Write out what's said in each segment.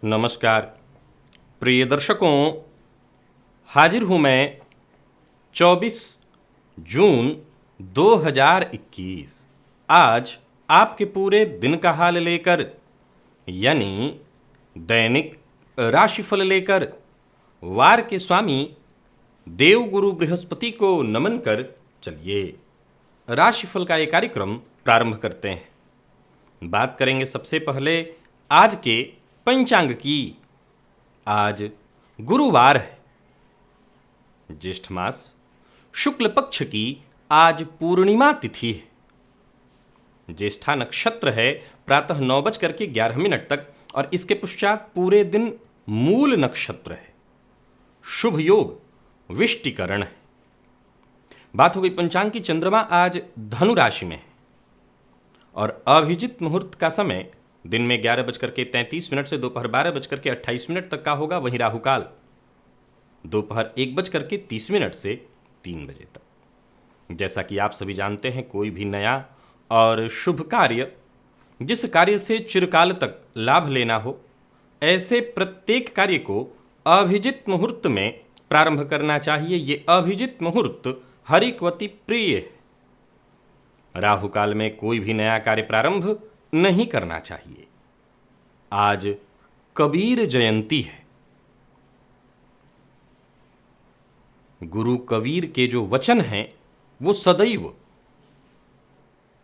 नमस्कार प्रिय दर्शकों, हाजिर हूँ मैं 24 जून 2021। आज आपके पूरे दिन का हाल लेकर, यानी दैनिक राशिफल लेकर, वार के स्वामी देवगुरु बृहस्पति को नमन कर चलिए राशिफल का ये कार्यक्रम प्रारंभ करते हैं। बात करेंगे सबसे पहले आज के पंचांग की। आज गुरुवार है, ज्येष्ठ मास शुक्ल पक्ष की आज पूर्णिमा तिथि है। ज्येष्ठा नक्षत्र है प्रातः 9:11 तक और इसके पश्चात पूरे दिन मूल नक्षत्र है। शुभ योग विष्टिकरण है। बात हो गई पंचांग की। चंद्रमा आज धनु राशि में है और अभिजित मुहूर्त का समय दिन में 11:33 से दोपहर 12:28 तक का होगा। वहीं राहुकाल दोपहर 1:30 से 3 बजे तक। जैसा कि आप सभी जानते हैं, कोई भी नया और शुभ कार्य, जिस कार्य से चिरकाल तक लाभ लेना हो, ऐसे प्रत्येक कार्य को अभिजित मुहूर्त में प्रारंभ करना चाहिए। ये अभिजित मुहूर्त हरिक्वती प्रिय है। राहुकाल में कोई भी नया कार्य प्रारंभ नहीं करना चाहिए। आज कबीर जयंती है। गुरु कबीर के जो वचन हैं वो सदैव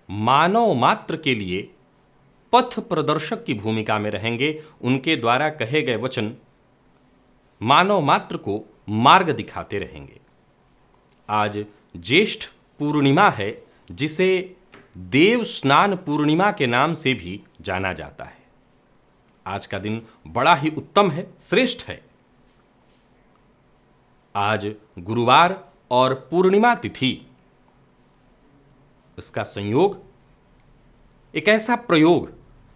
मानव मात्र के लिए पथ प्रदर्शक की भूमिका में रहेंगे। उनके द्वारा कहे गए वचन मानव मात्र को मार्ग दिखाते रहेंगे। आज ज्येष्ठ पूर्णिमा है, जिसे देव स्नान पूर्णिमा के नाम से भी जाना जाता है। आज का दिन बड़ा ही उत्तम है, श्रेष्ठ है। आज गुरुवार और पूर्णिमा तिथि, इसका संयोग, एक ऐसा प्रयोग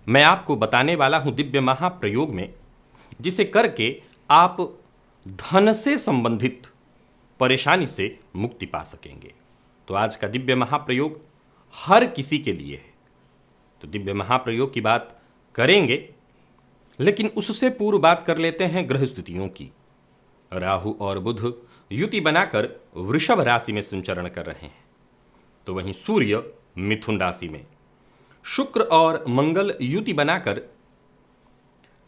मैं आपको बताने वाला हूं दिव्य महाप्रयोग में, जिसे करके आप धन से संबंधित परेशानी से मुक्ति पा सकेंगे। तो आज का दिव्य महाप्रयोग हर किसी के लिए है। तो दिव्य महाप्रयोग की बात करेंगे, लेकिन उससे पूर्व बात कर लेते हैं ग्रह स्थितियों की। राहु और बुध युति बनाकर वृषभ राशि में संचरण कर रहे हैं, तो वहीं सूर्य मिथुन राशि में, शुक्र और मंगल युति बनाकर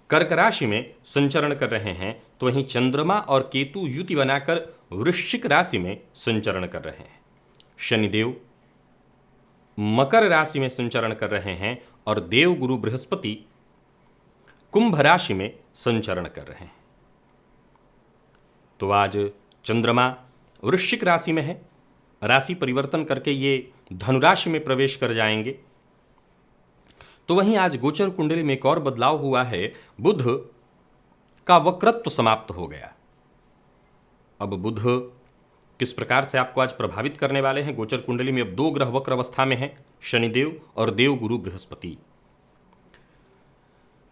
कर्क राशि में संचरण कर रहे हैं, तो वहीं चंद्रमा और केतु युति बनाकर वृश्चिक राशि में संचरण कर रहे हैं। शनिदेव मकर राशि में संचरण कर रहे हैं और देव गुरु बृहस्पति कुंभ राशि में संचरण कर रहे हैं। तो आज चंद्रमा वृश्चिक राशि में है, राशि परिवर्तन करके ये धनुराशि में प्रवेश कर जाएंगे। तो वहीं आज गोचर कुंडली में एक और बदलाव हुआ है। बुध का वक्रत्व समाप्त हो गया। अब बुध किस प्रकार से आपको आज प्रभावित करने वाले हैं? गोचर कुंडली में अब 2 ग्रह वक्र अवस्था में हैं, शनिदेव और देव गुरु बृहस्पति।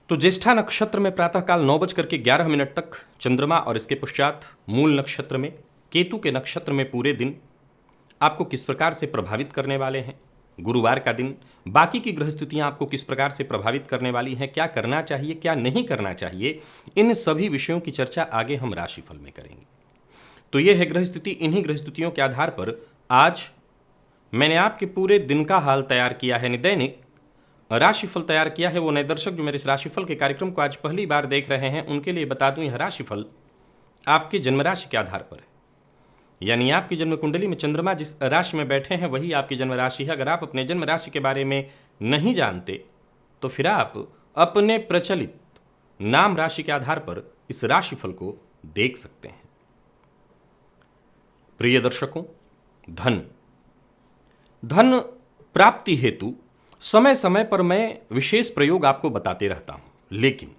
तो ज्येष्ठा नक्षत्र में प्रातःकाल 9:11 तक चंद्रमा और इसके पश्चात मूल नक्षत्र में केतु के नक्षत्र में पूरे दिन आपको किस प्रकार से प्रभावित करने वाले हैं? गुरुवार का दिन बाकी की ग्रह स्थितियां आपको किस प्रकार से प्रभावित करने वाली हैं? क्या करना चाहिए, क्या नहीं करना चाहिए? इन सभी विषयों की चर्चा आगे हम राशिफल में करेंगे। तो यह है ग्रह स्थिति। इन्हीं ग्रह स्थितियों के आधार पर आज मैंने आपके पूरे दिन का हाल तैयार किया है, दैनिक राशिफल तैयार किया है। वो नए दर्शक जो मेरे इस राशिफल के कार्यक्रम को आज पहली बार देख रहे हैं, उनके लिए बता दूं, यह राशिफल आपके जन्म राशि के आधार पर है। यानी आपकी जन्म कुंडली में चंद्रमा जिस राशि में बैठे हैं वही आपकी जन्म राशि है। अगर आप अपने जन्म राशि के बारे में नहीं जानते तो फिर आप अपने प्रचलित नाम राशि के आधार पर इस राशिफल को देख सकते हैं। प्रिय दर्शकों, धन प्राप्ति हेतु समय समय पर मैं विशेष प्रयोग आपको बताते रहता हूं, लेकिन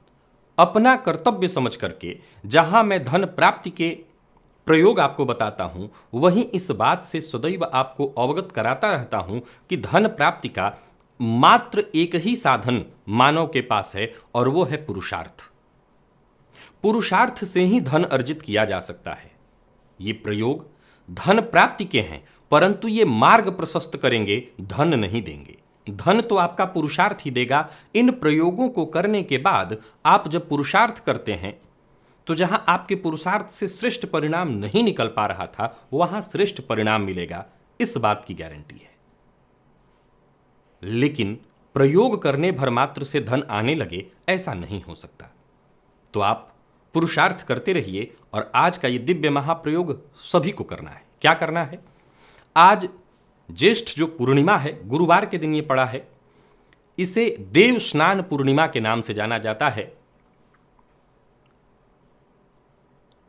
अपना कर्तव्य समझ करके जहां मैं धन प्राप्ति के प्रयोग आपको बताता हूं, वहीं इस बात से सदैव आपको अवगत कराता रहता हूं कि धन प्राप्ति का मात्र एक ही साधन मानव के पास है, और वो है पुरुषार्थ। पुरुषार्थ से ही धन अर्जित किया जा सकता है। ये प्रयोग धन प्राप्ति के हैं, परंतु ये मार्ग प्रशस्त करेंगे, धन नहीं देंगे। धन तो आपका पुरुषार्थ ही देगा। इन प्रयोगों को करने के बाद आप जब पुरुषार्थ करते हैं तो जहां आपके पुरुषार्थ से श्रेष्ठ परिणाम नहीं निकल पा रहा था, वहां श्रेष्ठ परिणाम मिलेगा, इस बात की गारंटी है। लेकिन प्रयोग करने भर मात्र से धन आने लगे, ऐसा नहीं हो सकता। तो आप पुरुषार्थ करते रहिए और आज का ये दिव्य महाप्रयोग सभी को करना है। क्या करना है? आज ज्येष्ठ जो पूर्णिमा है, गुरुवार के दिन ये पड़ा है, इसे देव स्नान पूर्णिमा के नाम से जाना जाता है।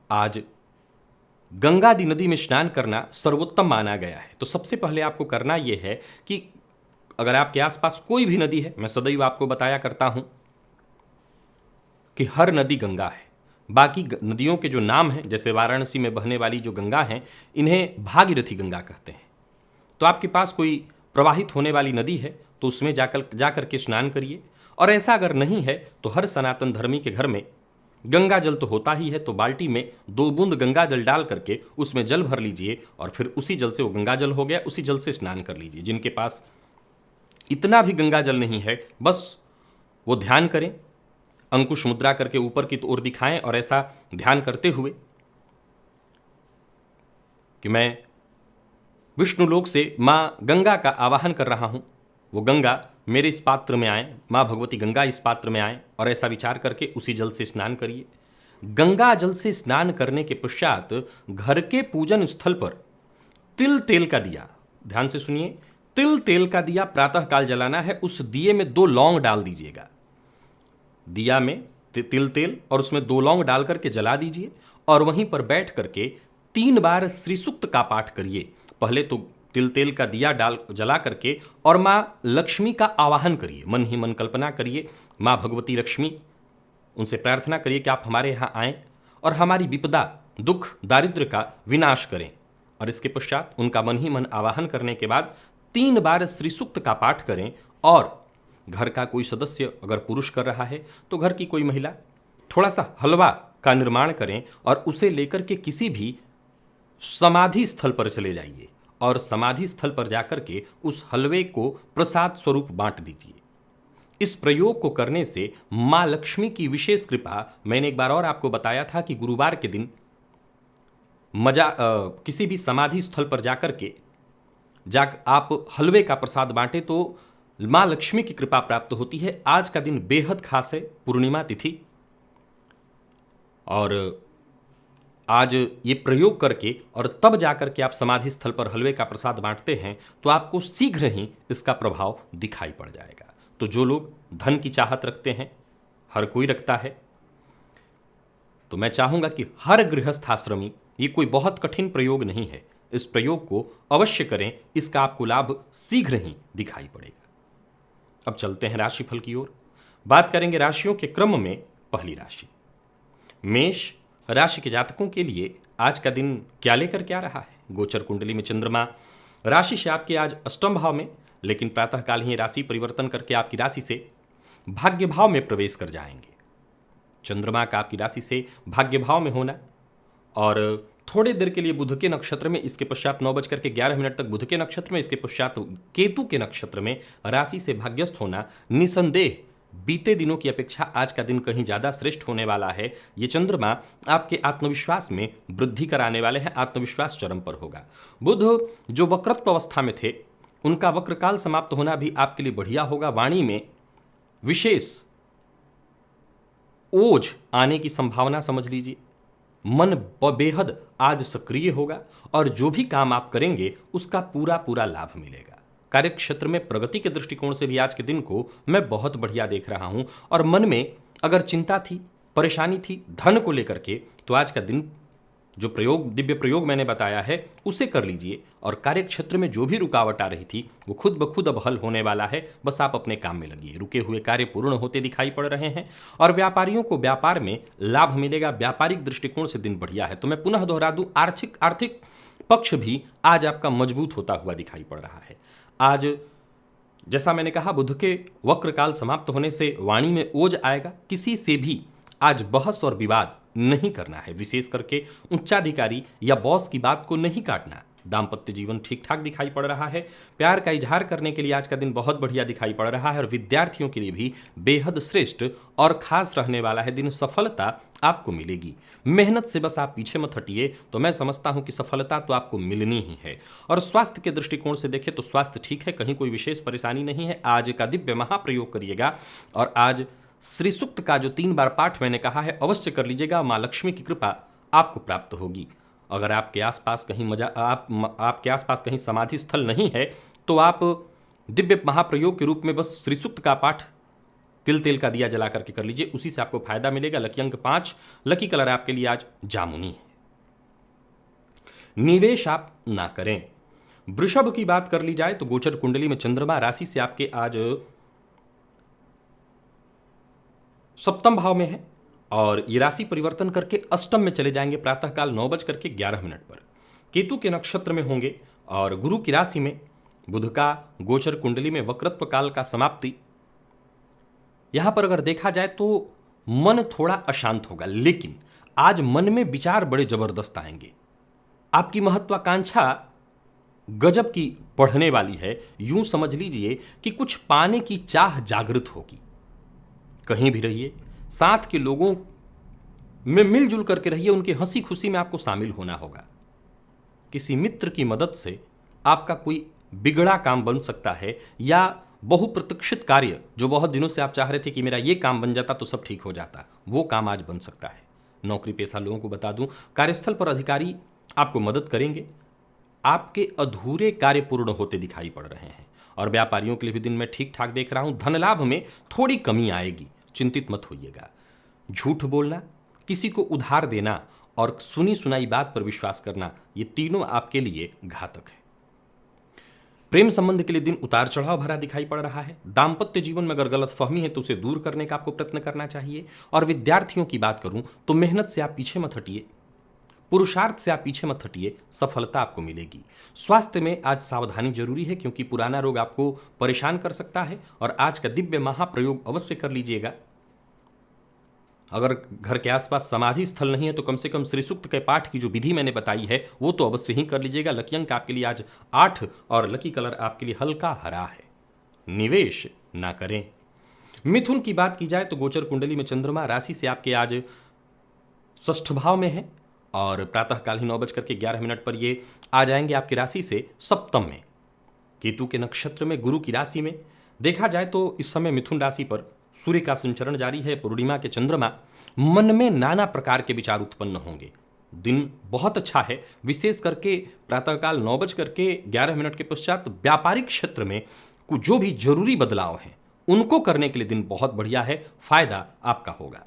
आज गंगादि नदी में स्नान करना सर्वोत्तम माना गया है। तो सबसे पहले आपको करना यह है कि अगर आपके आसपास कोई भी नदी है, मैं सदैव आपको बताया करता हूं कि हर नदी गंगा है। बाकी नदियों के जो नाम हैं, जैसे वाराणसी में बहने वाली जो गंगा हैं, इन्हें भागीरथी गंगा कहते हैं। तो आपके पास कोई प्रवाहित होने वाली नदी है तो उसमें जाकर के स्नान करिए। और ऐसा अगर नहीं है तो हर सनातन धर्मी के घर में गंगा जल तो होता ही है, तो बाल्टी में 2 बूंद गंगा जल डाल करके उसमें जल भर लीजिए और फिर उसी जल से, वो गंगा जल हो गया, उसी जल से स्नान कर लीजिए। जिनके पास इतना भी गंगा जल नहीं है, बस वो ध्यान करें, अंकुश मुद्रा करके ऊपर की ओर दिखाएं और ऐसा ध्यान करते हुए कि मैं विष्णु लोक से मां गंगा का आवाहन कर रहा हूं, वो गंगा मेरे इस पात्र में आए, मां भगवती गंगा इस पात्र में आए, और ऐसा विचार करके उसी जल से स्नान करिए। गंगा जल से स्नान करने के पश्चात घर के पूजन स्थल पर तिल तेल का दिया, ध्यान से सुनिए, तिल तेल का दिया प्रातः काल जलाना है। उस दिए में 2 लौंग डाल दीजिएगा, दिया में तिल तेल और उसमें 2 लौंग डाल करके जला दीजिए और वहीं पर बैठ करके 3 बार श्री सूक्त का पाठ करिए। पहले तो तिल तेल का दिया डाल जला करके और माँ लक्ष्मी का आवाहन करिए, मन ही मन कल्पना करिए माँ भगवती लक्ष्मी, उनसे प्रार्थना करिए कि आप हमारे यहाँ आएँ और हमारी विपदा, दुख, दारिद्र्य का विनाश करें। और इसके पश्चात उनका मन ही मन आवाहन करने के बाद 3 बार श्री सूक्त का पाठ करें। और घर का कोई सदस्य अगर पुरुष कर रहा है तो घर की कोई महिला थोड़ा सा हलवा का निर्माण करें और उसे लेकर के किसी भी समाधि स्थल पर चले जाइए और समाधि स्थल पर जाकर के उस हलवे को प्रसाद स्वरूप बांट दीजिए। इस प्रयोग को करने से मां लक्ष्मी की विशेष कृपा, मैंने एक बार और आपको बताया था कि गुरुवार के दिन किसी भी समाधि स्थल पर जाकर के आप हलवे का प्रसाद बांटे तो मां लक्ष्मी की कृपा प्राप्त होती है। आज का दिन बेहद खास है, पूर्णिमा तिथि, और आज ये प्रयोग करके और तब जाकर के आप समाधि स्थल पर हलवे का प्रसाद बांटते हैं तो आपको शीघ्र ही इसका प्रभाव दिखाई पड़ जाएगा। तो जो लोग धन की चाहत रखते हैं, हर कोई रखता है, तो मैं चाहूंगा कि हर गृहस्थ आश्रमी, ये कोई बहुत कठिन प्रयोग नहीं है, इस प्रयोग को अवश्य करें, इसका आपको लाभ शीघ्र ही दिखाई पड़ेगा। अब चलते हैं राशिफल की ओर। बात करेंगे राशियों के क्रम में पहली राशि मेष राशि के जातकों के लिए आज का दिन क्या लेकर क्या रहा है। गोचर कुंडली में चंद्रमा राशि से आपके आज अष्टम भाव में, लेकिन प्रातःकाल ही राशि परिवर्तन करके आपकी राशि से भाग्य भाव में प्रवेश कर जाएंगे। चंद्रमा का आपकी राशि से भाग्य भाव में होना और थोड़े देर के लिए बुध के नक्षत्र में, इसके पश्चात 9:11 तक बुध के नक्षत्र में, इसके पश्चात केतु के नक्षत्र में राशि से भाग्यस्थ होना निसंदेह बीते दिनों की अपेक्षा आज का दिन कहीं ज़्यादा श्रेष्ठ होने वाला है। ये चंद्रमा आपके आत्मविश्वास में वृद्धि कराने वाले हैं, आत्मविश्वास चरम पर होगा। बुध जो वक्रत्व अवस्था में थे, उनका वक्रकाल समाप्त होना भी आपके लिए बढ़िया होगा। वाणी में विशेष ओज आने की संभावना समझ लीजिए। मन बेहद आज सक्रिय होगा और जो भी काम आप करेंगे उसका पूरा पूरा लाभ मिलेगा। कार्यक्षेत्र में प्रगति के दृष्टिकोण से भी आज के दिन को मैं बहुत बढ़िया देख रहा हूं। और मन में अगर चिंता थी, परेशानी थी धन को लेकर के, तो आज का दिन जो दिव्य प्रयोग मैंने बताया है उसे कर लीजिए और कार्यक्षेत्र में जो भी रुकावट आ रही थी वो खुद ब खुद अब हल होने वाला है। बस आप अपने काम में लगिए। रुके हुए कार्य पूर्ण होते दिखाई पड़ रहे हैं और व्यापारियों को व्यापार में लाभ मिलेगा। व्यापारिक दृष्टिकोण से दिन बढ़िया है। तो मैं पुनः दोहरा दूं, आर्थिक पक्ष भी आज आपका मजबूत होता हुआ दिखाई पड़ रहा है। आज जैसा मैंने कहा, बुध के वक्रकाल समाप्त होने से वाणी में ओज आएगा। किसी से भी आज बहस और विवाद नहीं करना है, विशेष करके उच्चाधिकारी या बॉस की बात को नहीं काटना। दाम्पत्य जीवन ठीक ठाक दिखाई पड़ रहा है। प्यार का इजहार करने के लिए आज का दिन बहुत बढ़िया दिखाई पड़ रहा है और विद्यार्थियों के लिए भी बेहद श्रेष्ठ और खास रहने वाला है दिन। सफलता आपको मिलेगी, मेहनत से बस आप पीछे मत हटिए, तो मैं समझता हूं कि सफलता तो आपको मिलनी ही है। और स्वास्थ्य के दृष्टिकोण से देखें तो स्वास्थ्य ठीक है, कहीं कोई विशेष परेशानी नहीं है। आज का दिव्य महाप्रयोग करिएगा और आज श्री सूक्त का जो 3 बार पाठ मैंने कहा है अवश्य कर लीजिएगा, माँ लक्ष्मी की कृपा आपको प्राप्त होगी। अगर आपके आसपास कहीं आपके आसपास कहीं समाधि स्थल नहीं है तो आप दिव्य महाप्रयोग के रूप में बस श्री सूक्त का पाठ तिल तेल का दिया जला करके कर लीजिए, उसी से आपको फायदा मिलेगा। लकी अंक 5, लकी कलर आपके लिए आज जामुनी है। निवेश आप ना करें। वृषभ की बात कर ली जाए तो गोचर कुंडली में चंद्रमा राशि से आपके आज सप्तम भाव में है और ये राशि परिवर्तन करके अष्टम में चले जाएंगे प्रातःकाल 9:11 पर। केतु के नक्षत्र में होंगे और गुरु की राशि में बुध का गोचर कुंडली में वक्रत्व काल का समाप्ति। यहां पर अगर देखा जाए तो मन थोड़ा अशांत होगा, लेकिन आज मन में विचार बड़े जबरदस्त आएंगे। आपकी महत्वाकांक्षा गजब की बढ़ने वाली है। यूं समझ लीजिए कि कुछ पाने की चाह जागृत होगी। कहीं भी रहिए, साथ के लोगों में मिलजुल करके रहिए, उनकी हंसी खुशी में आपको शामिल होना होगा। किसी मित्र की मदद से आपका कोई बिगड़ा काम बन सकता है या बहुप्रतीक्षित कार्य जो बहुत दिनों से आप चाह रहे थे कि मेरा ये काम बन जाता तो सब ठीक हो जाता, वो काम आज बन सकता है। नौकरी पेशा लोगों को बता दूं, कार्यस्थल पर अधिकारी आपको मदद करेंगे। आपके अधूरे कार्य पूर्ण होते दिखाई पड़ रहे हैं और व्यापारियों के लिए भी दिन में ठीक ठाक देख रहा हूं। धन लाभ में थोड़ी कमी आएगी, चिंतित मत होइएगा। झूठ बोलना, किसी को उधार देना और सुनी सुनाई बात पर विश्वास करना, ये तीनों आपके लिए घातक है। प्रेम संबंध के लिए दिन उतार चढ़ाव भरा दिखाई पड़ रहा है। दाम्पत्य जीवन में अगर गलतफहमी है तो उसे दूर करने का आपको प्रयत्न करना चाहिए। और विद्यार्थियों की बात करूं तो मेहनत से आप पीछे मत हटिए, पुरुषार्थ से आप पीछे मत हटिए, सफलता आपको मिलेगी। स्वास्थ्य में आज सावधानी जरूरी है क्योंकि पुराना रोग आपको परेशान कर सकता है और आज का दिव्य महाप्रयोग अवश्य कर लीजिएगा। अगर घर के आसपास समाधि स्थल नहीं है तो कम से कम श्री सूक्त के पाठ की जो विधि मैंने बताई है वो तो अवश्य ही कर लीजिएगा। लकी अंक आपके लिए आज 8 और लकी कलर आपके लिए हल्का हरा है। निवेश ना करें। मिथुन की बात की जाए तो गोचर कुंडली में चंद्रमा राशि से आपके आज षष्ठ भाव में है और प्रातःकाल ही 9:11 पर ये आ जाएंगे आपकी राशि से सप्तम में। केतु के नक्षत्र में गुरु की राशि में देखा जाए तो इस समय मिथुन राशि पर सूर्य का संचरण जारी है। पूर्णिमा के चंद्रमा, मन में नाना प्रकार के विचार उत्पन्न होंगे। दिन बहुत अच्छा है, विशेष करके प्रातःकाल 9:11 के पश्चात व्यापारिक क्षेत्र में कुछ जो भी जरूरी बदलाव हैं उनको करने के लिए दिन बहुत बढ़िया है, फायदा आपका होगा।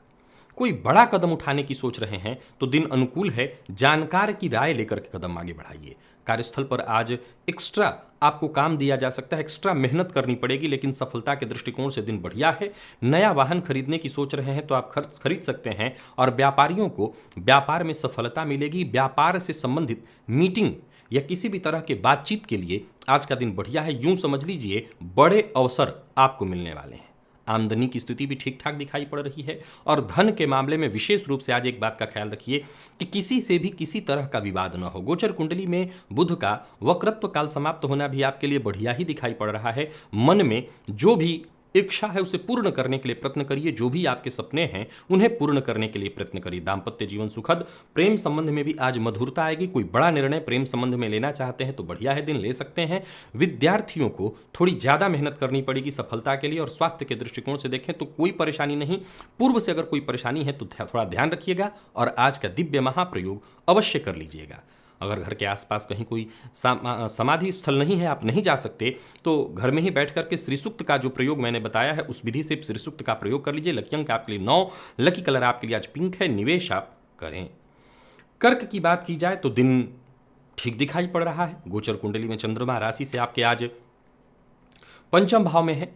कोई बड़ा कदम उठाने की सोच रहे हैं तो दिन अनुकूल है, जानकार की राय लेकर के कदम आगे बढ़ाइए। कार्यस्थल पर आज एक्स्ट्रा आपको काम दिया जा सकता है, एक्स्ट्रा मेहनत करनी पड़ेगी, लेकिन सफलता के दृष्टिकोण से दिन बढ़िया है। नया वाहन खरीदने की सोच रहे हैं तो आप खरीद सकते हैं और व्यापारियों को व्यापार में सफलता मिलेगी। व्यापार से संबंधित मीटिंग या किसी भी तरह के बातचीत के लिए आज का दिन बढ़िया है। यूं समझ लीजिए बड़े अवसर आपको मिलने वाले हैं। आमदनी की स्थिति भी ठीक ठाक दिखाई पड़ रही है और धन के मामले में विशेष रूप से आज एक बात का ख्याल रखिए कि किसी से भी किसी तरह का विवाद न हो। गोचर कुंडली में बुध का वक्रत्व काल समाप्त होना भी आपके लिए बढ़िया ही दिखाई पड़ रहा है। मन में जो भी इच्छा है उसे पूर्ण करने के लिए प्रयत्न करिए, जो भी आपके सपने हैं उन्हें पूर्ण करने के लिए प्रयत्न करिए। दाम्पत्य जीवन सुखद, प्रेम संबंध में भी आज मधुरता आएगी। कोई बड़ा निर्णय प्रेम संबंध में लेना चाहते हैं तो बढ़िया है, दिन ले सकते हैं। विद्यार्थियों को थोड़ी ज्यादा मेहनत करनी पड़ेगी सफलता के लिए। और स्वास्थ्य के दृष्टिकोण से देखें तो कोई परेशानी नहीं, पूर्व से अगर कोई परेशानी है तो थोड़ा ध्यान रखिएगा और आज का दिव्य महाप्रयोग अवश्य कर लीजिएगा। अगर घर के आसपास कहीं कोई समाधि स्थल नहीं है, आप नहीं जा सकते, तो घर में ही बैठ करके श्री सूक्त का जो प्रयोग मैंने बताया है उस विधि से श्री सूक्त का प्रयोग कर लीजिए। लकी अंक आपके लिए 9, लकी कलर आपके लिए आज पिंक है। निवेश आप करें। कर्क की बात की जाए तो दिन ठीक दिखाई पड़ रहा है। गोचर कुंडली में चंद्रमा राशि से आपके आज पंचम भाव में है,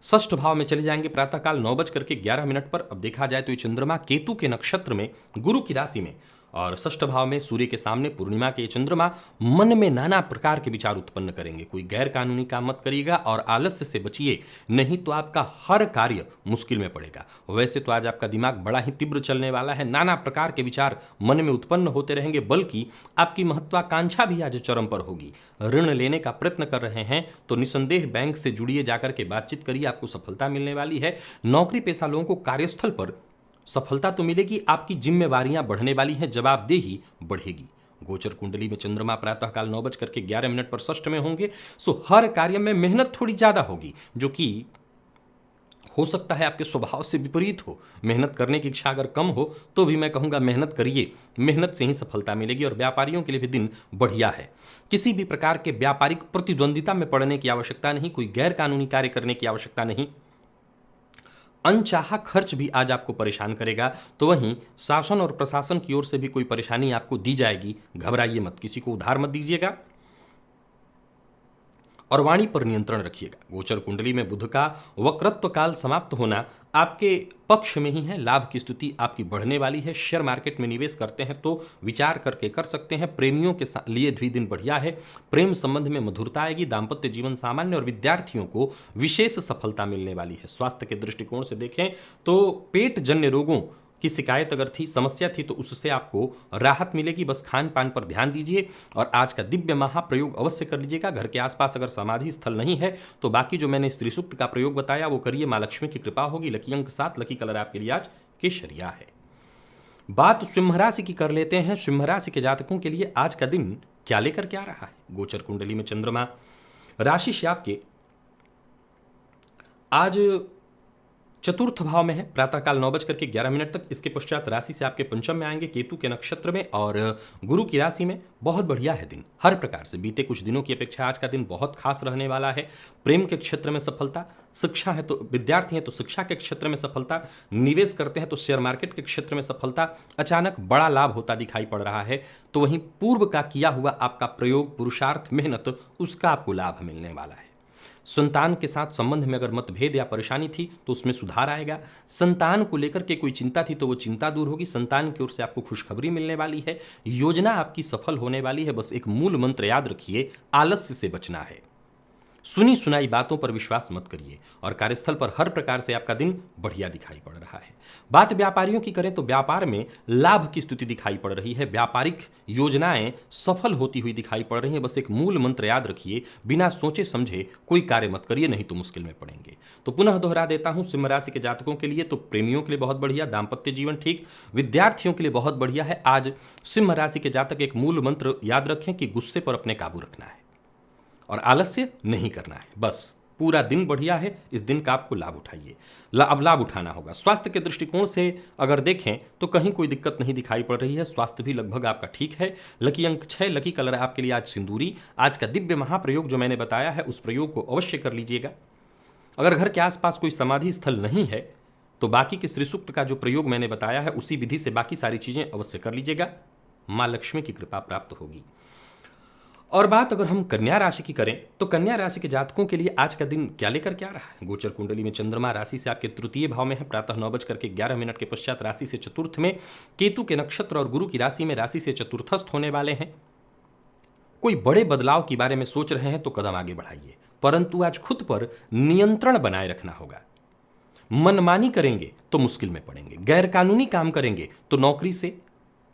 षष्ठ भाव में चले जाएंगे प्रातःकाल 9:11 पर। अब देखा जाए तो ये चंद्रमा केतु के नक्षत्र में गुरु की राशि में और षष्ठ भाव में सूर्य के सामने पूर्णिमा के चंद्रमा मन में नाना प्रकार के विचार उत्पन्न करेंगे। कोई गैर कानूनी काम मत करिएगा और आलस्य से बचिए, नहीं तो आपका हर कार्य मुश्किल में पड़ेगा। वैसे तो आज आपका दिमाग बड़ा ही तीव्र चलने वाला है, नाना प्रकार के विचार मन में उत्पन्न होते रहेंगे, बल्कि आपकी महत्वाकांक्षा भी आज चरम पर होगी। ऋण लेने का प्रयत्न कर रहे हैं तो निसंदेह बैंक से जुड़िए, जाकर के बातचीत करिए, आपको सफलता मिलने वाली है। नौकरी पेशा लोगों को कार्यस्थल पर सफलता तो मिलेगी, आपकी जिम्मेवारियां बढ़ने वाली हैं, जवाबदेही बढ़ेगी। गोचर कुंडली में चंद्रमा प्रातःकाल 9:11 पर षष्ठ में होंगे, सो हर कार्य में मेहनत थोड़ी ज्यादा होगी, जो कि हो सकता है आपके स्वभाव से विपरीत हो। मेहनत करने की इच्छा अगर कम हो तो भी मैं कहूंगा मेहनत करिए, मेहनत से ही सफलता मिलेगी। और व्यापारियों के लिए भी दिन बढ़िया है। किसी भी प्रकार के व्यापारिक प्रतिद्वंदिता में पड़ने की आवश्यकता नहीं, कोई गैर कानूनी कार्य करने की आवश्यकता नहीं। अनचाहा खर्च भी आज आपको परेशान करेगा, तो वहीं शासन और प्रशासन की ओर से भी कोई परेशानी आपको दी जाएगी। घबराइए मत, किसी को उधार मत दीजिएगा और वाणी पर नियंत्रण रखिएगा। गोचर कुंडली में बुध का वक्रत्व काल समाप्त होना आपके पक्ष में ही है। लाभ की स्थिति आपकी बढ़ने वाली है। शेयर मार्केट में निवेश करते हैं तो विचार करके कर सकते हैं। प्रेमियों के लिए भी दिन बढ़िया है। प्रेम संबंध में मधुरता आएगी। दाम्पत्य जीवन सामान्य और विद्यार्थियों को विशेष सफलता मिलने वाली है। स्वास्थ्य के दृष्टिकोण से देखें तो पेट जन्य रोगों की शिकायत अगर थी, समस्या थी, तो उससे आपको राहत मिलेगी। बस खान पान पर ध्यान दीजिए और आज का दिव्य महाप्रयोग अवश्य कर लीजिएगा। घर के आसपास अगर समाधि स्थल नहीं है तो बाकी जो मैंने स्त्री सूक्त का प्रयोग बताया वो करिए, मां लक्ष्मी की कृपा होगी। लकी अंक 7, लकी कलर आपके लिए आज केसरिया है। बात सिंह राशि की कर लेते हैं। सिंह राशि के जातकों के लिए आज का दिन क्या लेकर के आ रहा है। गोचर कुंडली में चंद्रमा राशि से आपके आज चतुर्थ भाव में है, प्रातःकाल 9:11 तक। इसके पश्चात राशि से आपके पंचम में आएंगे, केतु के नक्षत्र में और गुरु की राशि में। बहुत बढ़िया है दिन, हर प्रकार से बीते कुछ दिनों की अपेक्षा आज का दिन बहुत खास रहने वाला है। प्रेम के क्षेत्र में सफलता, शिक्षा है तो विद्यार्थी हैं तो शिक्षा के क्षेत्र में सफलता, निवेश करते हैं तो शेयर मार्केट के क्षेत्र में सफलता, अचानक बड़ा लाभ होता दिखाई पड़ रहा है। तो वहीं पूर्व का किया हुआ आपका प्रयोग, पुरुषार्थ, मेहनत, उसका आपको लाभ मिलने वाला है। संतान के साथ संबंध में अगर मतभेद या परेशानी थी तो उसमें सुधार आएगा। संतान को लेकर के कोई चिंता थी तो वो चिंता दूर होगी। संतान की ओर से आपको खुशखबरी मिलने वाली है। योजना आपकी सफल होने वाली है। बस एक मूल मंत्र याद रखिए, आलस्य से बचना है। सुनी सुनाई बातों पर विश्वास मत करिए और कार्यस्थल पर हर प्रकार से आपका दिन बढ़िया दिखाई पड़ रहा है। बात व्यापारियों की करें तो व्यापार में लाभ की स्थिति दिखाई पड़ रही है। व्यापारिक योजनाएं सफल होती हुई दिखाई पड़ रही हैं। बस एक मूल मंत्र याद रखिए, बिना सोचे समझे कोई कार्य मत करिए, नहीं तो मुश्किल में पड़ेंगे। तो पुनः दोहरा देता हूं, सिंह राशि के जातकों के लिए तो प्रेमियों के लिए बहुत बढ़िया, दाम्पत्य जीवन ठीक, विद्यार्थियों के लिए बहुत बढ़िया है। आज सिंह राशि के जातक एक मूल मंत्र याद रखें कि गुस्से पर अपने काबू रखना है और आलस्य नहीं करना है। बस पूरा दिन बढ़िया है, इस दिन का आपको लाभ उठाइए। अब लाभ उठाना होगा। स्वास्थ्य के दृष्टिकोण से अगर देखें तो कहीं कोई दिक्कत नहीं दिखाई पड़ रही है। स्वास्थ्य भी लगभग आपका ठीक है। लकी अंक 6, लकी कलर आपके लिए आज सिंदूरी। आज का दिव्य महाप्रयोग जो मैंने बताया है उस प्रयोग को अवश्य कर लीजिएगा। अगर घर के आसपास कोई समाधि स्थल नहीं है तो बाकी के श्री सूक्त का जो प्रयोग मैंने बताया है उसी विधि से बाकी सारी चीजें अवश्य कर लीजिएगा। मां लक्ष्मी की कृपा प्राप्त होगी। और बात अगर हम कन्या राशि की करें तो कन्या राशि के जातकों के लिए आज का दिन क्या लेकर के आ रहा है। गोचर कुंडली में चंद्रमा राशि से आपके तृतीय भाव में है, प्रातः 9:11 के पश्चात राशि से चतुर्थ में। केतु के नक्षत्र और गुरु की राशि में राशि से चतुर्थस्थ होने वाले हैं। कोई बड़े बदलाव के बारे में सोच रहे हैं तो कदम आगे बढ़ाइए, परंतु आज खुद पर नियंत्रण बनाए रखना होगा। मनमानी करेंगे तो मुश्किल में पड़ेंगे, गैरकानूनी काम करेंगे तो नौकरी से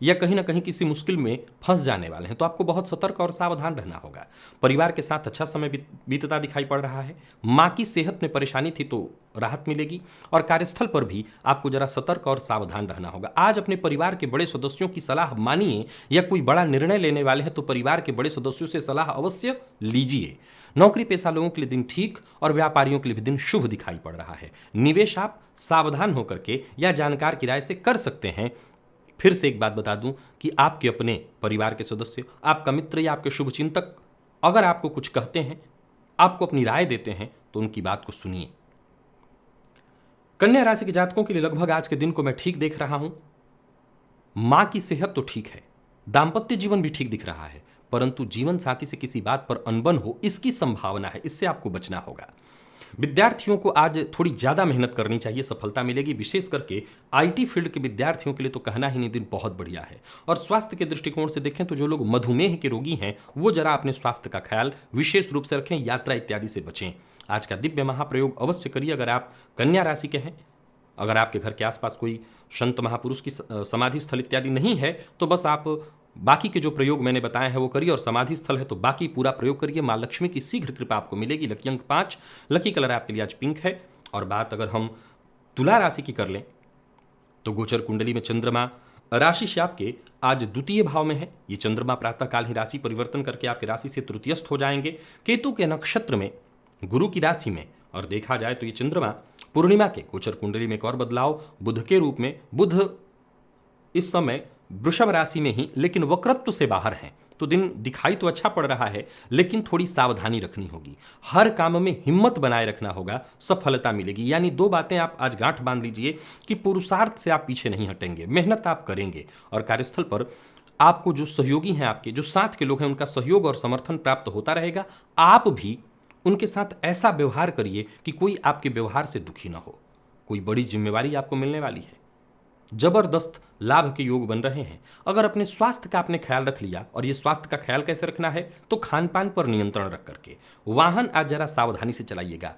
या कहीं ना कहीं किसी मुश्किल में फंस जाने वाले हैं। तो आपको बहुत सतर्क और सावधान रहना होगा। परिवार के साथ अच्छा समय बीतता दिखाई पड़ रहा है। मां की सेहत में परेशानी थी तो राहत मिलेगी और कार्यस्थल पर भी आपको जरा सतर्क और सावधान रहना होगा। आज अपने परिवार के बड़े सदस्यों की सलाह मानिए या कोई बड़ा निर्णय लेने वाले हैं तो परिवार के बड़े सदस्यों से सलाह अवश्य लीजिए। नौकरी पेशा लोगों के लिए दिन ठीक और व्यापारियों के लिए भी दिन शुभ दिखाई पड़ रहा है। निवेश आप सावधान होकर के या जानकार की राय से कर सकते हैं। फिर से एक बात बता दूं कि आपके अपने परिवार के सदस्य, आपका मित्र या आपके शुभचिंतक अगर आपको कुछ कहते हैं, आपको अपनी राय देते हैं तो उनकी बात को सुनिए। कन्या राशि के जातकों के लिए लगभग आज के दिन को मैं ठीक देख रहा हूं। मां की सेहत तो ठीक है, दाम्पत्य जीवन भी ठीक दिख रहा है, परंतु जीवन साथी से किसी बात पर अनबन हो इसकी संभावना है, इससे आपको बचना होगा। विद्यार्थियों को आज थोड़ी ज़्यादा मेहनत करनी चाहिए, सफलता मिलेगी। विशेष करके आईटी फील्ड के विद्यार्थियों के लिए तो कहना ही नहीं, दिन बहुत बढ़िया है। और स्वास्थ्य के दृष्टिकोण से देखें तो जो लोग मधुमेह के रोगी हैं वो जरा अपने स्वास्थ्य का ख्याल विशेष रूप से रखें, यात्रा इत्यादि से बचें। आज का दिव्य महाप्रयोग अवश्य करिए। अगर आप कन्या राशि के हैं, अगर आपके घर के आसपास कोई संत महापुरुष की समाधि स्थल इत्यादि नहीं है तो बस आप बाकी के जो प्रयोग मैंने बताए हैं वो करिए, और समाधि स्थल है तो बाकी पूरा प्रयोग करिए। माँ लक्ष्मी की शीघ्र कृपा आपको मिलेगी। लकी अंक 5, लकी कलर आपके लिए आज पिंक है। और बात अगर हम तुला राशि की कर लें तो गोचर कुंडली में चंद्रमा राशि से आपके आज द्वितीय भाव में है। ये चंद्रमा प्रातःकाल ही राशि परिवर्तन करके आपकी राशि से तृतीयस्थ हो जाएंगे। केतु के नक्षत्र में, गुरु की राशि में, और देखा जाए तो ये चंद्रमा पूर्णिमा के गोचर कुंडली में एक और बदलाव बुध के रूप में। बुध इस समय वृषभ राशि में ही लेकिन वक्रत्व से बाहर हैं, तो दिन दिखाई तो अच्छा पड़ रहा है लेकिन थोड़ी सावधानी रखनी होगी। हर काम में हिम्मत बनाए रखना होगा, सफलता मिलेगी। यानी दो बातें आप आज गांठ बांध लीजिए कि पुरुषार्थ से आप पीछे नहीं हटेंगे, मेहनत आप करेंगे और कार्यस्थल पर आपको जो सहयोगी हैं, आपके जो साथ के लोग हैं, उनका सहयोग और समर्थन प्राप्त होता रहेगा। आप भी उनके साथ ऐसा व्यवहार करिए कि कोई आपके व्यवहार से दुखी ना हो। कोई बड़ी जिम्मेवारी आपको मिलने वाली है, जबरदस्त लाभ के योग बन रहे हैं। अगर अपने स्वास्थ्य का आपने ख्याल रख लिया, और ये स्वास्थ्य का ख्याल कैसे रखना है तो खान पान पर नियंत्रण रख करके, वाहन आज जरा सावधानी से चलाइएगा।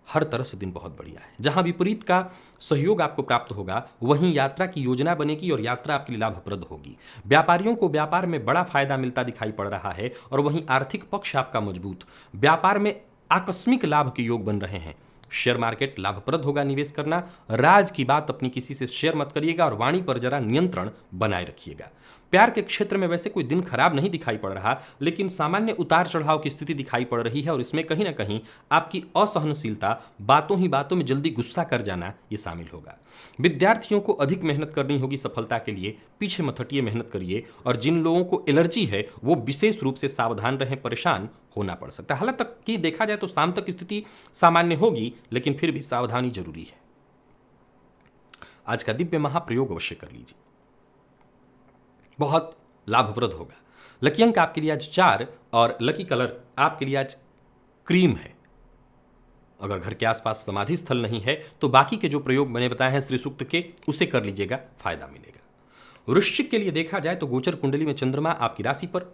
हर तरह से दिन बहुत बढ़िया है। जहां विपरीत का सहयोग आपको प्राप्त होगा वहीं यात्रा की योजना बनेगी और यात्रा आपके लिए लाभप्रद होगी। व्यापारियों को व्यापार में बड़ा फायदा मिलता दिखाई पड़ रहा है, और वहीं आर्थिक पक्ष आपका मजबूत। व्यापार में आकस्मिक लाभ के योग बन रहे हैं। शेयर मार्केट लाभप्रद होगा निवेश करना। राज की बात अपनी किसी से शेयर मत करिएगा और वाणी पर जरा नियंत्रण बनाए रखिएगा। प्यार के क्षेत्र में वैसे कोई दिन खराब नहीं दिखाई पड़ रहा, लेकिन सामान्य उतार चढ़ाव की स्थिति दिखाई पड़ रही है, और इसमें कहीं ना कहीं आपकी असहनशीलता, बातों ही बातों में जल्दी गुस्सा कर जाना, ये शामिल होगा। विद्यार्थियों को अधिक मेहनत करनी होगी सफलता के लिए, पीछे मत हटिए, मेहनत करिए। और जिन लोगों को एलर्जी है वो विशेष रूप से सावधान रहें, परेशान होना पड़ सकता है। हालांकि देखा जाए तो शाम तक स्थिति सामान्य होगी, लेकिन फिर भी सावधानी जरूरी है। आज का दिव्य महाप्रयोग अवश्य कर लीजिए, बहुत लाभप्रद होगा। लकी अंक आपके लिए आज 4 और लकी कलर आपके लिए आज क्रीम है। अगर घर के आसपास समाधि स्थल नहीं है तो बाकी के जो प्रयोग मैंने बताए हैं श्री सूक्त के, उसे कर लीजिएगा, फायदा मिलेगा। वृश्चिक के लिए देखा जाए तो गोचर कुंडली में चंद्रमा आपकी राशि पर,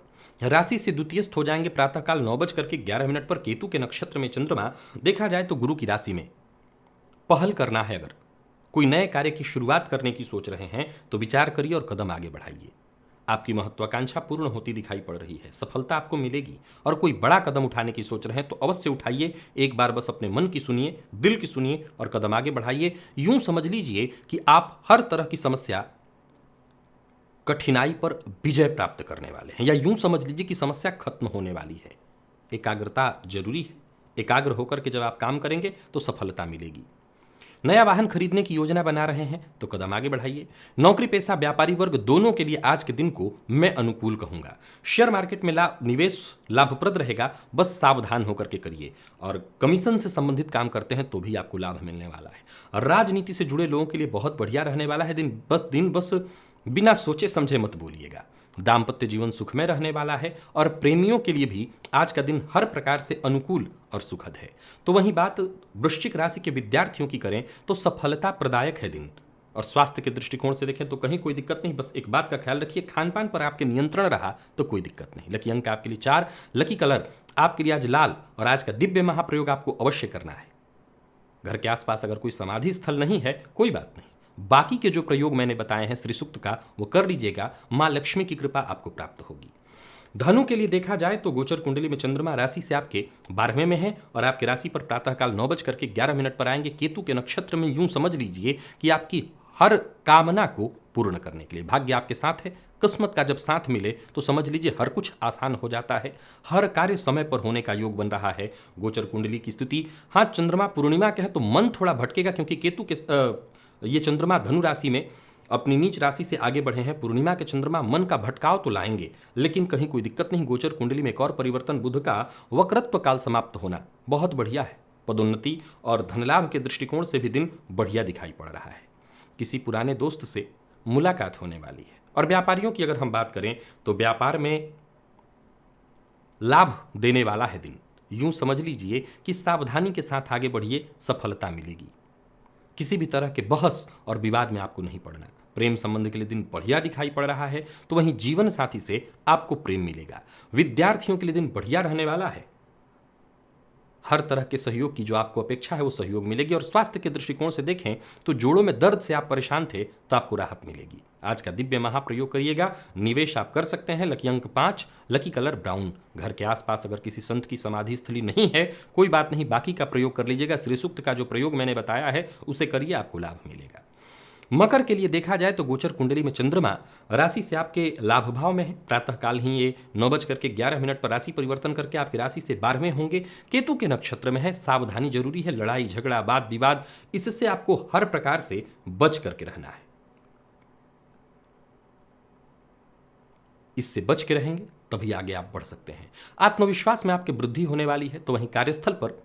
राशि से द्वितीयस्थ हो जाएंगे प्रातःकाल 9:11 पर। केतु के नक्षत्र में चंद्रमा देखा जाए तो गुरु की राशि में। पहल करना है, अगर कोई नए कार्य की शुरुआत करने की सोच रहे हैं तो विचार करिए और कदम आगे बढ़ाइए। आपकी महत्वाकांक्षा पूर्ण होती दिखाई पड़ रही है, सफलता आपको मिलेगी। और कोई बड़ा कदम उठाने की सोच रहे हैं तो अवश्य उठाइए। एक बार बस अपने मन की सुनिए, दिल की सुनिए और कदम आगे बढ़ाइए। यूं समझ लीजिए कि आप हर तरह की समस्या, कठिनाई पर विजय प्राप्त करने वाले हैं, या यूं समझ लीजिए कि समस्या खत्म होने वाली है। एकाग्रता जरूरी है। एकाग्र होकर के जब आप काम करेंगे तो सफलता मिलेगी। नया वाहन खरीदने की योजना बना रहे हैं तो कदम आगे बढ़ाइए। नौकरी पेशा व्यापारी वर्ग दोनों के लिए आज के दिन को मैं अनुकूल कहूंगा। शेयर मार्केट में निवेश लाभप्रद रहेगा, बस सावधान होकर के करिए। और कमीशन से संबंधित काम करते हैं तो भी आपको लाभ मिलने वाला है। और राजनीति से जुड़े लोगों के लिए बहुत बढ़िया रहने वाला है दिन बस बिना सोचे समझे मत बोलिएगा। दाम्पत्य जीवन सुखमय रहने वाला है, और प्रेमियों के लिए भी आज का दिन हर प्रकार से अनुकूल और सुखद है। तो वहीं बात वृश्चिक राशि के विद्यार्थियों की करें तो सफलता प्रदायक है दिन। और स्वास्थ्य के दृष्टिकोण से देखें तो कहीं कोई दिक्कत नहीं, बस एक बात का ख्याल रखिए, खान पान पर आपके नियंत्रण रहा तो कोई दिक्कत नहीं। लकी अंक आपके लिए 4, लकी कलर आपके लिए आज लाल, और आज का दिव्य महाप्रयोग आपको अवश्य करना है। घर के आसपास अगर कोई समाधि स्थल नहीं है कोई बात नहीं, बाकी के जो प्रयोग मैंने बताए हैं श्री सूक्त का वो कर लीजिएगा। मां लक्ष्मी की कृपा आपको प्राप्त होगी। धनु के लिए देखा जाए तो गोचर कुंडली में चंद्रमा राशि से आपके 12वें में है, और आपकी राशि पर प्रातःकाल 9:11 पर आएंगे। केतु के नक्षत्र में यूं समझ लीजिए कि आपकी हर कामना को पूर्ण करने के लिए भाग्य आपके साथ है। किस्मत का जब साथ मिले तो समझ लीजिए हर कुछ आसान हो जाता है। हर कार्य समय पर होने का योग बन रहा है। गोचर कुंडली की स्थिति, हाँ चंद्रमा पूर्णिमा के है तो मन थोड़ा भटकेगा, क्योंकि केतु के ये चंद्रमा धनु राशि में अपनी नीच राशि से आगे बढ़े हैं। पूर्णिमा के चंद्रमा मन का भटकाव तो लाएंगे, लेकिन कहीं कोई दिक्कत नहीं। गोचर कुंडली में एक और परिवर्तन, बुध का वक्रत्व काल समाप्त होना बहुत बढ़िया है। पदोन्नति और धनलाभ के दृष्टिकोण से भी दिन बढ़िया दिखाई पड़ रहा है। किसी पुराने दोस्त से मुलाकात होने वाली है। और व्यापारियों की अगर हम बात करें तो व्यापार में लाभ देने वाला है दिन। यूं समझ लीजिए कि सावधानी के साथ आगे बढ़िए, सफलता मिलेगी। किसी भी तरह के बहस और विवाद में आपको नहीं पड़ना। प्रेम संबंध के लिए दिन बढ़िया दिखाई पड़ रहा है, तो वहीं जीवन साथी से आपको प्रेम मिलेगा। विद्यार्थियों के लिए दिन बढ़िया रहने वाला है। हर तरह के सहयोग की जो आपको अपेक्षा है वो सहयोग मिलेगी। और स्वास्थ्य के दृष्टिकोण से देखें तो जोड़ों में दर्द से आप परेशान थे तो आपको राहत मिलेगी। आज का दिव्य महाप्रयोग करिएगा। निवेश आप कर सकते हैं। लकी अंक 5, लकी कलर ब्राउन। घर के आसपास अगर किसी संत की समाधि स्थली नहीं है, कोई बात नहीं, बाकी का प्रयोग कर लीजिएगा। श्री सूक्त का जो प्रयोग मैंने बताया है उसे करिए, आपको लाभ मिलेगा। मकर के लिए देखा जाए तो गोचर कुंडली में चंद्रमा राशि से आपके लाभ भाव में है। प्रातःकाल ही ये 9:11 पर राशि परिवर्तन करके आपकी राशि से 12वें होंगे। केतु के नक्षत्र में है। सावधानी जरूरी है। लड़ाई झगड़ा वाद विवाद, इससे आपको हर प्रकार से बच करके रहना है। इससे बच के रहेंगे तभी आगे आप बढ़ सकते हैं। आत्मविश्वास में आपकी वृद्धि होने वाली है। तो वहीं कार्यस्थल पर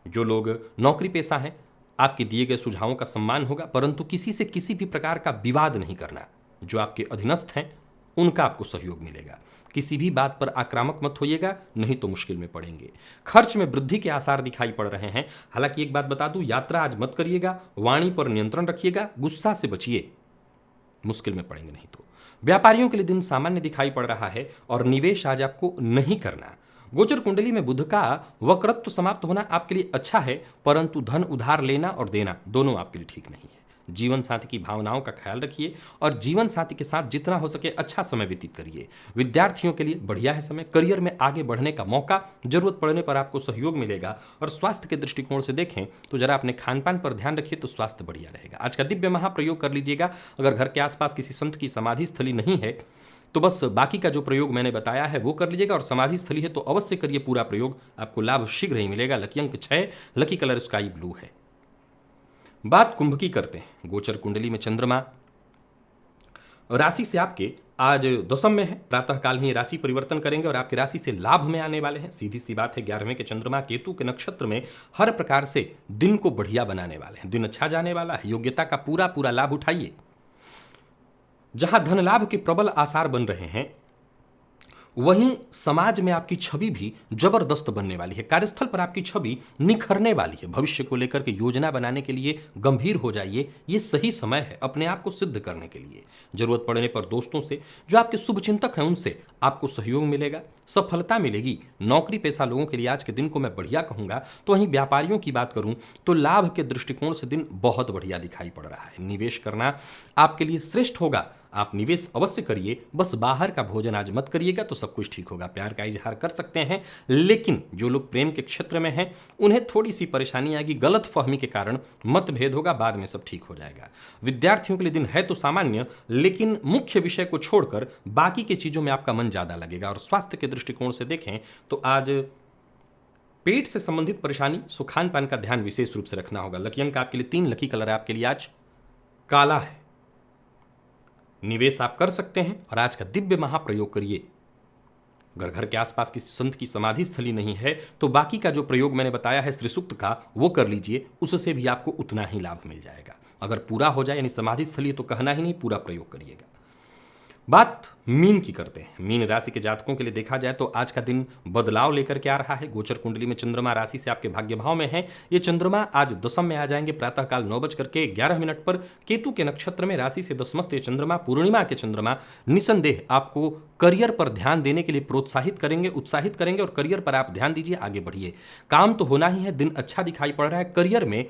जो लोग नौकरी पेशा हैं, आपके दिए गए सुझावों का सम्मान होगा, परंतु किसी से किसी भी प्रकार का विवाद नहीं करना। जो आपके अधीनस्थ हैं उनका आपको सहयोग मिलेगा। किसी भी बात पर आक्रामक मत होइएगा, नहीं तो मुश्किल में पड़ेंगे। खर्च में वृद्धि के आसार दिखाई पड़ रहे हैं। हालांकि एक बात बता दूं, यात्रा आज मत करिएगा। वाणी पर नियंत्रण रखिएगा। गुस्सा से बचिए, मुश्किल में पड़ेंगे नहीं तो। व्यापारियों के लिए दिन सामान्य दिखाई पड़ रहा है और निवेश आज आपको नहीं करना। गोचर कुंडली में बुध का वक्रत्व समाप्त होना आपके लिए अच्छा है, परंतु धन उधार लेना और देना दोनों आपके लिए ठीक नहीं है। जीवन साथी की भावनाओं का ख्याल रखिए और जीवन साथी के साथ जितना हो सके अच्छा समय व्यतीत करिए। विद्यार्थियों के लिए बढ़िया है समय। करियर में आगे बढ़ने का मौका, जरूरत पड़ने पर आपको सहयोग मिलेगा। और स्वास्थ्य के दृष्टिकोण से देखें तो जरा अपने खान पान पर ध्यान रखिए, तो स्वास्थ्य बढ़िया रहेगा। आज का दिव्य महाप्रयोग कर लीजिएगा। अगर घर के आसपास किसी संत की समाधि स्थली नहीं है तो बस बाकी का जो प्रयोग मैंने बताया है वो कर लीजिएगा। और समाधि स्थली है तो अवश्य करिए पूरा प्रयोग, आपको लाभ शीघ्र ही मिलेगा। लकी अंक 6, लकी कलर स्काई ब्लू है। बात कुंभ की करते हैं। गोचर कुंडली में चंद्रमा राशि से आपके आज दशम में है। प्रातःकाल ही राशि परिवर्तन करेंगे और आपकी राशि से लाभ में आने वाले हैं। सीधी सी बात है, 11वें के चंद्रमा केतु के नक्षत्र में हर प्रकार से दिन को बढ़िया बनाने वाले हैं। दिन अच्छा जाने वाला है। योग्यता का पूरा पूरा लाभ उठाइए। जहां धन लाभ के प्रबल आसार बन रहे हैं, वहीं समाज में आपकी छवि भी जबरदस्त बनने वाली है। कार्यस्थल पर आपकी छवि निखरने वाली है। भविष्य को लेकर के योजना बनाने के लिए गंभीर हो जाइए। ये सही समय है अपने आप को सिद्ध करने के लिए। जरूरत पड़ने पर दोस्तों से, जो आपके शुभचिंतक हैं, उनसे आपको सहयोग मिलेगा, सफलता मिलेगी। नौकरी पेशा लोगों के लिए आज के दिन को मैं बढ़िया कहूंगा। तो वहीं व्यापारियों की बात करूं तो लाभ के दृष्टिकोण से दिन बहुत बढ़िया दिखाई पड़ रहा है। निवेश करना आपके लिए श्रेष्ठ होगा। आप निवेश अवश्य करिए, बस बाहर का भोजन आज मत करिएगा तो सब कुछ ठीक होगा। प्यार का इजहार कर सकते हैं, लेकिन जो लोग प्रेम के क्षेत्र में हैं उन्हें थोड़ी सी परेशानी आएगी। गलत फहमी के कारण मतभेद होगा, बाद में सब ठीक हो जाएगा। विद्यार्थियों के लिए दिन है तो सामान्य, लेकिन मुख्य विषय को छोड़कर बाकी के चीजों में आपका मन ज्यादा लगेगा। और स्वास्थ्य के दृष्टिकोण से देखें तो आज पेट से संबंधित परेशानी, सो खान पान का ध्यान विशेष रूप से रखना होगा। लकी अंक आपके लिए 3, लकी कलर आपके लिए आज काला है। निवेश आप कर सकते हैं और आज का दिव्य महाप्रयोग करिए। अगर घर के आसपास किसी संत की समाधि स्थली नहीं है तो बाकी का जो प्रयोग मैंने बताया है श्री सूक्त का, वो कर लीजिए। उससे भी आपको उतना ही लाभ मिल जाएगा। अगर पूरा हो जाए, यानी समाधि स्थली, तो कहना ही नहीं, पूरा प्रयोग करिएगा। बात मीन की करते हैं। मीन राशि के जातकों के लिए देखा जाए तो आज का दिन बदलाव लेकर के आ रहा है। गोचर कुंडली में चंद्रमा राशि से आपके भाग्य भाव में है। ये चंद्रमा आज दशम में आ जाएंगे। प्रातःकाल 9:11 पर केतु के नक्षत्र में राशि से दशमस्त ये चंद्रमा, पूर्णिमा के चंद्रमा निसंदेह आपको करियर पर ध्यान देने के लिए प्रोत्साहित करेंगे, उत्साहित करेंगे। और करियर पर आप ध्यान दीजिए, आगे बढ़िए। काम तो होना ही है। दिन अच्छा दिखाई पड़ रहा है। करियर में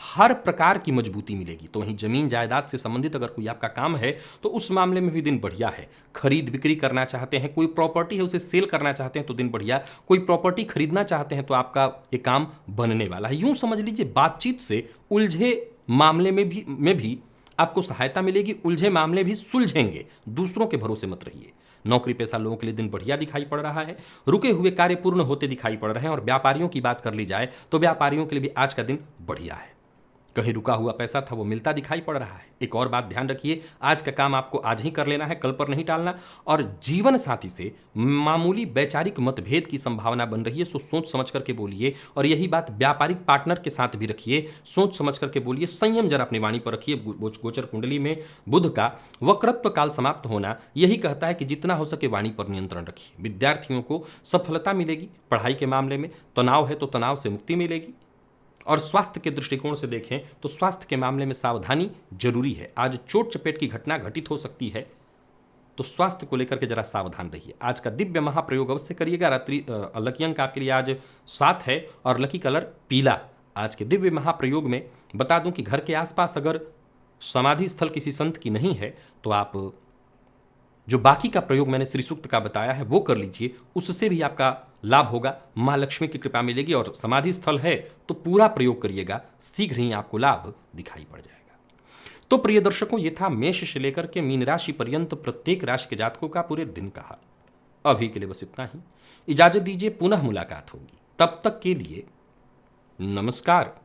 हर प्रकार की मजबूती मिलेगी। तो वहीं जमीन जायदाद से संबंधित अगर कोई आपका काम है तो उस मामले में भी दिन बढ़िया है। खरीद बिक्री करना चाहते हैं, कोई प्रॉपर्टी है उसे सेल करना चाहते हैं तो दिन बढ़िया। कोई प्रॉपर्टी खरीदना चाहते हैं तो आपका ये काम बनने वाला है। यूं समझ लीजिए, बातचीत से उलझे मामले में भी आपको सहायता मिलेगी। उलझे मामले भी सुलझेंगे। दूसरों के भरोसे मत रहिए। नौकरी पेशा लोगों के लिए दिन बढ़िया दिखाई पड़ रहा है। रुके हुए कार्य पूर्ण होते दिखाई पड़ रहे हैं। और व्यापारियों की बात कर ली जाए तो व्यापारियों के लिए भी आज का दिन बढ़िया है। कहीं रुका हुआ पैसा था वो मिलता दिखाई पड़ रहा है। एक और बात ध्यान रखिए, आज का काम आपको आज ही कर लेना है, कल पर नहीं टालना। और जीवन साथी से मामूली वैचारिक मतभेद की संभावना बन रही है, सो सोच समझ करके बोलिए। और यही बात व्यापारिक पार्टनर के साथ भी रखिए, सोच समझ करके बोलिए, संयम जरा अपनी वाणी पर रखिए। गोचर कुंडली में बुध का वक्रत्व काल समाप्त होना यही कहता है कि जितना हो सके वाणी पर नियंत्रण रखिए। विद्यार्थियों को सफलता मिलेगी पढ़ाई के मामले में, तनाव है तो तनाव से मुक्ति मिलेगी। और स्वास्थ्य के दृष्टिकोण से देखें तो स्वास्थ्य के मामले में सावधानी जरूरी है। आज चोट चपेट की घटना घटित हो सकती है, तो स्वास्थ्य को लेकर के जरा सावधान रहिए। आज का दिव्य महाप्रयोग अवश्य करिएगा। रात्रि लकी अंक आपके लिए आज 7 है और लकी कलर पीला। आज के दिव्य महाप्रयोग में बता दूं कि घर के आसपास अगर समाधि स्थल किसी संत की नहीं है तो आप जो बाकी का प्रयोग मैंने श्री सूक्त का बताया है वो कर लीजिए, उससे भी आपका लाभ होगा, माँ लक्ष्मी की कृपा मिलेगी। और समाधि स्थल है तो पूरा प्रयोग करिएगा, शीघ्र ही आपको लाभ दिखाई पड़ जाएगा। तो प्रिय दर्शकों, ये था मेष से लेकर के मीन राशि पर्यंत प्रत्येक राशि के जातकों का पूरे दिन का हाल। अभी के लिए बस इतना ही, इजाजत दीजिए, पुनः मुलाकात होगी। तब तक के लिए नमस्कार।